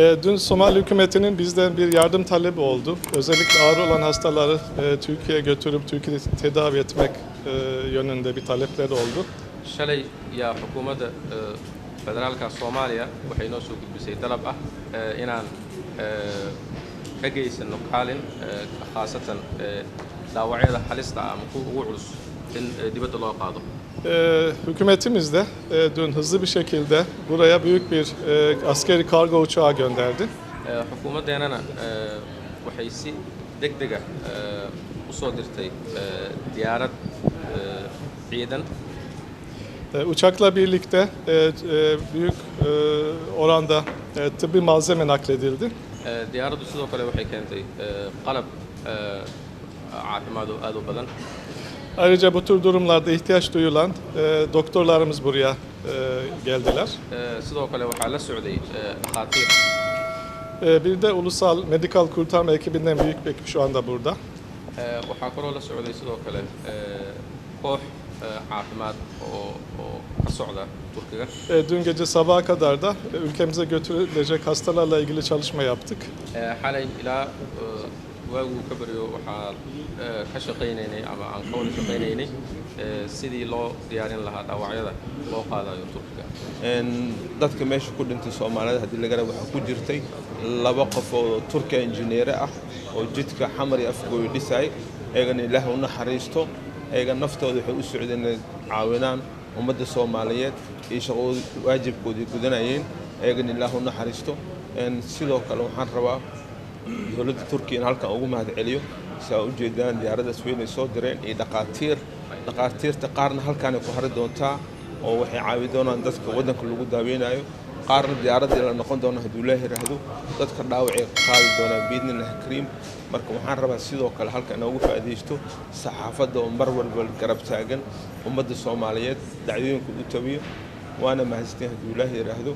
Dün Somali hükümetinin bizden bir yardım talebi oldu. Özellikle ağır olan hastaları Türkiye'ye götürüp Türkiye'de tedavi etmek yönünde bir talepleri oldu. shalay yaa xukuumadda federaalka Soomaaliya waxay noo soo gudbisay dalab ah inaan ka geysano kaalin khaasatan dhaawacyada halista ah ama kuwa ugu culus in dibadda loo qaado. Hükümetimiz de dün hızlı bir şekilde buraya büyük bir askeri kargo uçağı gönderdi. Xukuumaddeenana waxay si degdeg ah u soo dirtay diyaarad ciidan. Uçakla birlikte büyük oranda tıbbi malzeme nakledildi. Diyaaraddu sidoo kale waxay keentay qalab caafimaad oo aad u badan. Ayrıca bu tür durumlarda ihtiyaç duyulan doktorlarımız buraya geldiler. Sidoo kale waxaa la socday dhakhaatiir. Bir de ulusal medikal kurtarma ekibinden büyük bir ekip şu anda burada. Waxaa kaloo la socday sidoo kale koox caafimaad oo ka socda Turkiga. Dün gece sabaha kadar da ülkemize götürülecek hastalarla ilgili çalışma yaptık. Xalay ilaa waaguu ka baryo waxaa ka shaqaynaynay ama aan ka wada shaqaynaynay sidii loo diyaarin lahaa dhaawacyada loo qaadayo Turkiga. Dadka meesha ku dhintay Soomaalida haddii laga rabo waxaa ku jirtay laba qof oo Turkiya injineer ah oo jidka xamar iyo afgooy dhisay eegana Ilaahay u naxariisto eega naftooda waxay u socdeen caawinaan ummadda Soomaaliyeed iyo shaqooda waajibkoodii gudanayeen eegana Ilaahay u naxariisto sidoo kale waxaan rabaa dowladda Turkiga halkan ugu mahadceliyo saa u jeedaan diyaaraddaas weyn ay soo direen iyo dhakhaatiirta qaarna halkaan ay ku hari doontaa oo waxay caawi doonaan dadka waddanka lagu daaweynayo qaarna diyaaradii la noqon doona hadduu Ilaahay yiraahdo dadka dhaawacay qaadi doonaan biidnillaahi kariim. Marka waxaan rabaa sidoo kale halkan inoogu faa'iideysto saxaafadda oo mar walba garab taagan ummadda Soomaaliyeed dacwooyinka u tabiyo waana mahadsantahay hadduu Ilaahay yiraahdo.